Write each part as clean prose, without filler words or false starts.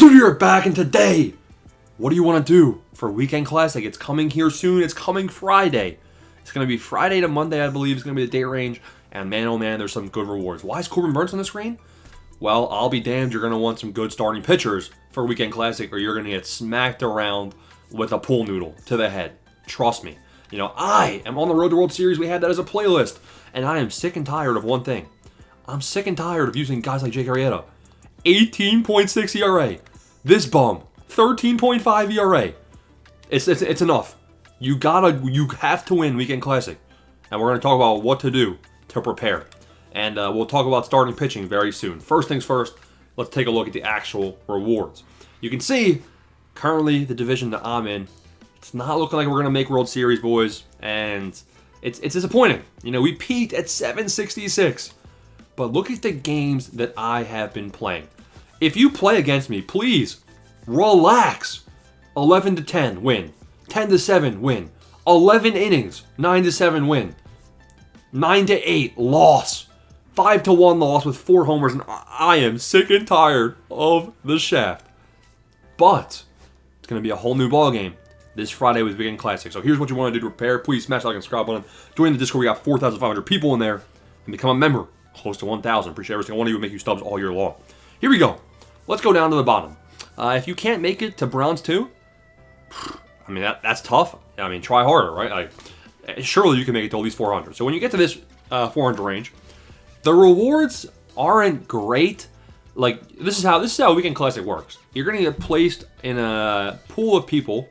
You're back, and today, what do you want to do for Weekend Classic? It's coming here soon. It's coming Friday. It's going to be Friday to Monday, I believe. It's going to be the date range. And man, oh man, there's some good rewards. Why is Corbin Burns on the screen? Well, I'll be damned. You're going to want some good starting pitchers for Weekend Classic, or you're going to get smacked around with a pool noodle to the head. Trust me. You know, I am on the road to World Series. We had that as a playlist. And I am sick and tired of one thing. I'm sick and tired of using guys like Jake Arrieta. 18.6 ERA. This bum, 13.5 ERA. It's enough. You have to win Weekend Classic. And we're going to talk about what to do to prepare. And we'll talk about starting pitching very soon. First things first, let's take a look at the actual rewards. You can see, currently, the division that I'm in, it's not looking like we're going to make World Series, boys. And it's disappointing. You know, we peaked at 766. But look at the games that I have been playing. If you play against me, please relax. 11-10 win. 10-7 win. 11 innings, 9-7 win. 9-8 loss. 5-1 loss with 4 homers, and I am sick and tired of the shaft. But it's going to be a whole new ball game this Friday with Weekend Classic. So here's what you want to do to prepare. Please smash that like and subscribe button. Join the Discord. We got 4,500 people in there, and become a member. Close to 1,000. Appreciate every single one of you. Make you Stubs all year long. Here we go. Let's go down to the bottom. If you can't make it to bronze 2, I mean, that's tough. I mean, try harder, right? Surely you can make it to at least 400. So when you get to this 400 range, the rewards aren't great. Like, this is how Weekend Classic works. You're going to get placed in a pool of people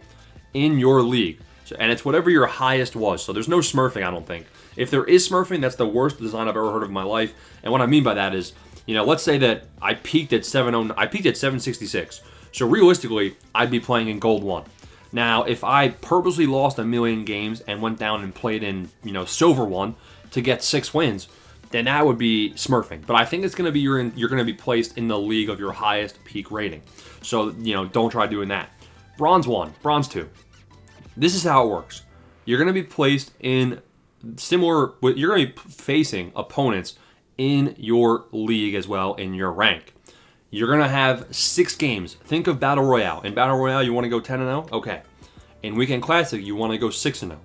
in your league. And it's whatever your highest was. So there's no smurfing, I don't think. If there is smurfing, that's the worst design I've ever heard of in my life. And what I mean by that is, you know, let's say that I peaked at 766. So realistically, I'd be playing in Gold 1. Now, if I purposely lost a million games and went down and played in, you know, Silver 1 to get 6 wins, then that would be smurfing. But I think it's going to be you're going to be placed in the league of your highest peak rating. So, you know, don't try doing that. Bronze 1, Bronze 2. This is how it works. You're going to be placed in you're going to be facing opponents in your league as well, in your rank. You're going to have 6 games. Think of Battle Royale. In Battle Royale, you want to go 10-0? Okay. In Weekend Classic, you want to go 6-0.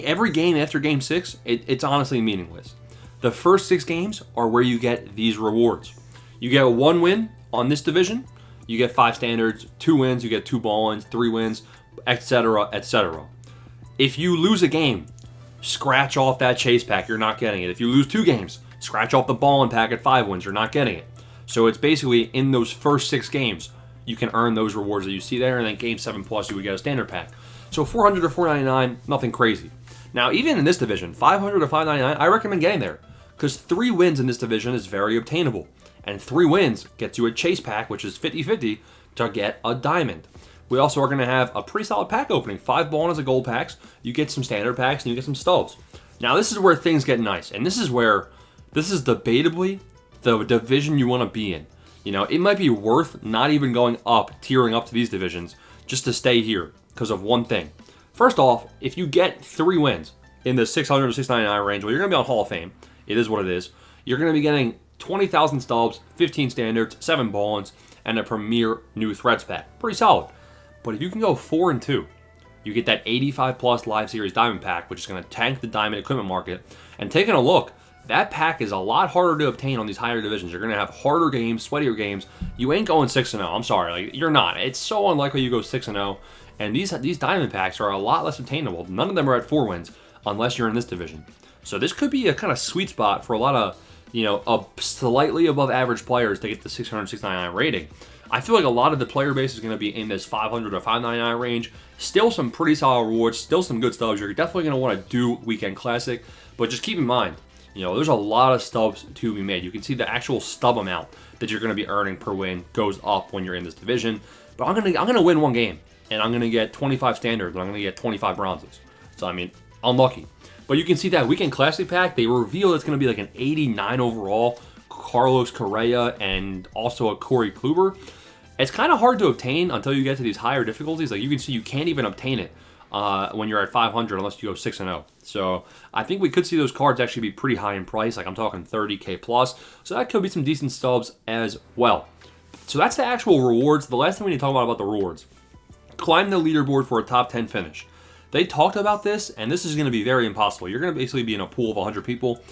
Every game after Game 6, it's honestly meaningless. The first 6 games are where you get these rewards. You get 1 win on this division. You get 5 standards. 2 wins, you get 2 ball-ins, 3 wins, etc., etc. If you lose a game, scratch off that chase pack, you're not getting it. If you lose 2 games, scratch off the ball-in pack at 5 wins, you're not getting it. So it's basically in those first 6 games, you can earn those rewards that you see there, and then Game 7 plus, you would get a standard pack. So 400 to 499, nothing crazy. Now, even in this division, 500 to 599, I recommend getting there, because 3 wins in this division is very obtainable. And 3 wins gets you a chase pack, which is 50-50, to get a diamond. We also are going to have a pretty solid pack opening. 5 ball-ins of gold packs. You get some standard packs, and you get some stubs. Now, this is where things get nice. And this is debatably the division you want to be in. You know, it might be worth not even going up, tiering up to these divisions, just to stay here because of one thing. First off, if you get 3 wins in the 600 to 699 range, well, you're going to be on Hall of Fame. It is what it is. You're going to be getting 20,000 stubs, 15 standards, 7 ball-ins, and a premier new threads pack. Pretty solid. But if you can go 4-2, you get that 85 plus Live Series Diamond pack, which is going to tank the diamond equipment market. And taking a look, that pack is a lot harder to obtain on these higher divisions. You're going to have harder games, sweatier games. You ain't going 6-0. I'm sorry, like, you're not. It's so unlikely you go 6-0. And these diamond packs are a lot less obtainable. None of them are at 4 wins unless you're in this division. So this could be a kind of sweet spot for a lot of, you know, slightly above average players to get the 600, 699 rating. I feel like a lot of the player base is going to be in this 500 to 599 range. Still some pretty solid rewards, still some good stubs. You're definitely going to want to do Weekend Classic, but just keep in mind, you know, there's a lot of stubs to be made. You can see the actual stub amount that you're going to be earning per win goes up when you're in this division. But I'm gonna win 1 game, and I'm going to get 25 standards, and I'm going to get 25 bronzes. So, I mean, unlucky. But you can see that Weekend Classic pack, they reveal it's going to be like an 89 overall, Carlos Correa, and also a Corey Kluber. It's kind of hard to obtain until you get to these higher difficulties. Like, you can see you can't even obtain it when you're at 500 unless you go 6-0. So I think we could see those cards actually be pretty high in price. Like, I'm talking 30K plus. So that could be some decent stubs as well. So that's the actual rewards. The last thing we need to talk about the rewards. Climb the leaderboard for a top 10 finish. They talked about this, and this is going to be very impossible. You're going to basically be in a pool of 100 people,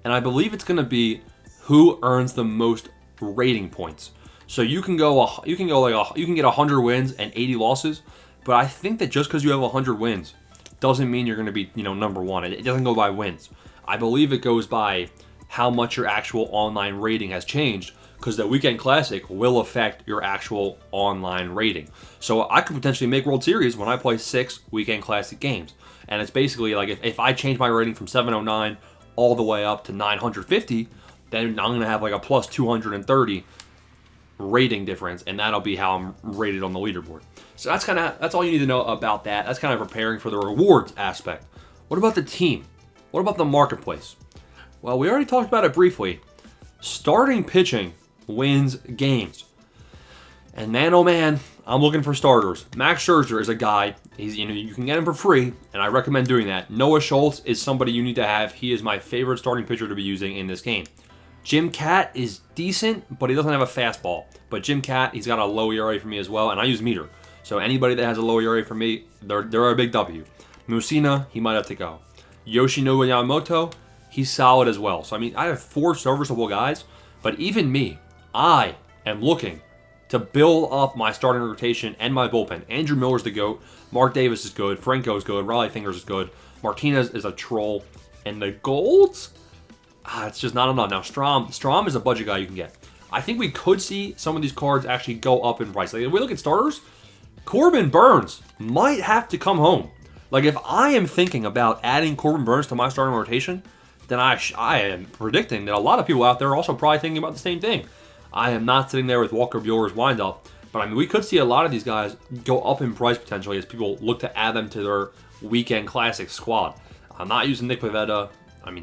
and I believe it's going to be who earns the most rating points. So you can get 100 wins and 80 losses, but I think that just because you have 100 wins doesn't mean you're going to be, number one. It doesn't go by wins. I believe it goes by how much your actual online rating has changed, because the Weekend Classic will affect your actual online rating. So I could potentially make World Series when I play 6 Weekend Classic games. And it's basically like if I change my rating from 709 all the way up to 950, then I'm going to have like a plus 230 rating difference, and that'll be how I'm rated on the leaderboard. So that's all you need to know about that. That's kind of preparing for the rewards aspect. What about the team? What about the marketplace? Well, we already talked about it briefly. Starting pitching wins games. And man, oh man, I'm looking for starters. Max Scherzer is a guy. You can get him for free, and I recommend doing that. Noah Schultz is somebody you need to have. He is my favorite starting pitcher to be using in this game. Jim Kaat is decent, but he doesn't have a fastball. But Jim Kaat, he's got a low ERA for me as well, and I use meter. So anybody that has a low ERA for me, they're a big W. Musina, he might have to go. Yoshinobu Yamamoto, he's solid as well. So I have 4 serviceable guys, but even me, I am looking to build up my starting rotation and my bullpen. Andrew Miller's the GOAT. Mark Davis is good. Franco's good. Raleigh Fingers is good. Martinez is a troll. And the golds? It's just not enough. Now, Strom is a budget guy you can get. I think we could see some of these cards actually go up in price. Like, if we look at starters, Corbin Burns might have to come home. Like, if I am thinking about adding Corbin Burns to my starting rotation, then I am predicting that a lot of people out there are also probably thinking about the same thing. I am not sitting there with Walker Bueller's windup, but we could see a lot of these guys go up in price potentially as people look to add them to their Weekend Classic squad. I'm not using Nick Pivetta.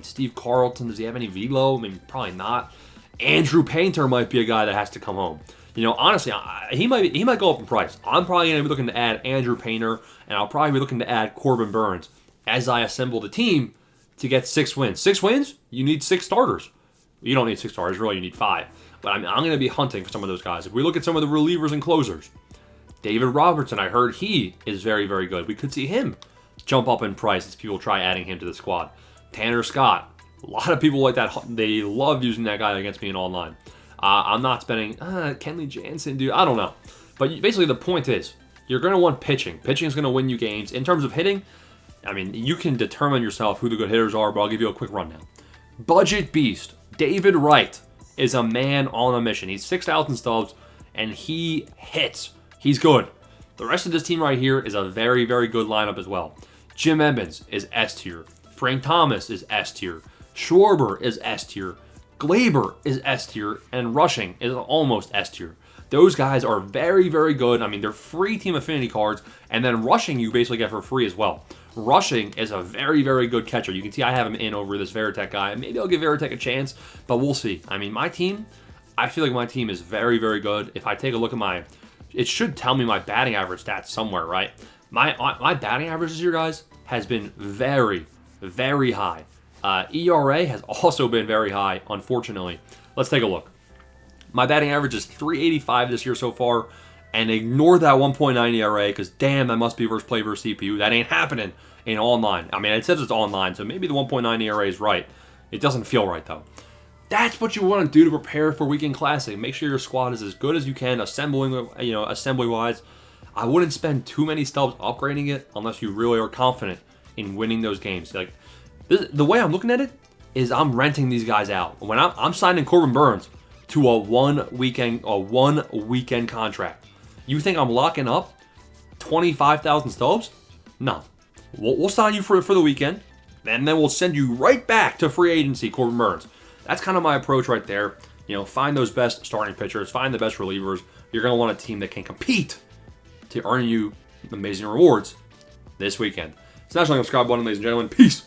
Steve Carlton, does he have any velo? Probably not. Andrew Painter might be a guy that has to come home. Honestly, he might go up in price. I'm probably going to be looking to add Andrew Painter, and I'll probably be looking to add Corbin Burns as I assemble the team to get 6 wins. 6 wins? You need 6 starters. You don't need 6 starters, really. You need 5. But I'm going to be hunting for some of those guys. If we look at some of the relievers and closers, David Robertson, I heard he is very, very good. We could see him jump up in price as people try adding him to the squad. Tanner Scott. A lot of people like that. They love using that guy against me in online. I'm not spending Kenley Jansen, dude. I don't know. But basically the point is, you're going to want pitching. Pitching is going to win you games. In terms of hitting, you can determine yourself who the good hitters are, but I'll give you a quick rundown. Budget beast. David Wright is a man on a mission. He's 6,000 stubs, and he hits. He's good. The rest of this team right here is a very, very good lineup as well. Jim Edmonds is S tier. Frank Thomas is S tier. Schwarber is S tier. Glaber is S tier. And Rushing is almost S tier. Those guys are very, very good. They're free team affinity cards. And then Rushing you basically get for free as well. Rushing is a very, very good catcher. You can see I have him in over this Veritek guy. Maybe I'll give Veritek a chance, but we'll see. My team, I feel like my team is very, very good. If I take a look at it should tell me my batting average stats somewhere, right? My batting average this year, guys, has been very, very high. ERA has also been very high, unfortunately. Let's take a look. My batting average is 385 this year so far, and ignore that 1.9 ERA because, damn, that must be versus play versus CPU. That ain't happening in online. It says it's online, so maybe the 1.9 ERA is right. It doesn't feel right, though. That's what you want to do to prepare for Weekend Classic. Make sure your squad is as good as you can, assembly-wise. I wouldn't spend too many stubs upgrading it unless you really are confident in winning those games. The way I'm looking at it is I'm renting these guys out. When I'm signing Corbin Burns to a one weekend contract. You think I'm locking up 25,000 stubs? No. We'll sign you for the weekend, and then we'll send you right back to free agency, Corbin Burns. That's kind of my approach right there. Find those best starting pitchers, find the best relievers. You're going to want a team that can compete to earn you amazing rewards this weekend. Smash the like, subscribe button, ladies and gentlemen. Peace.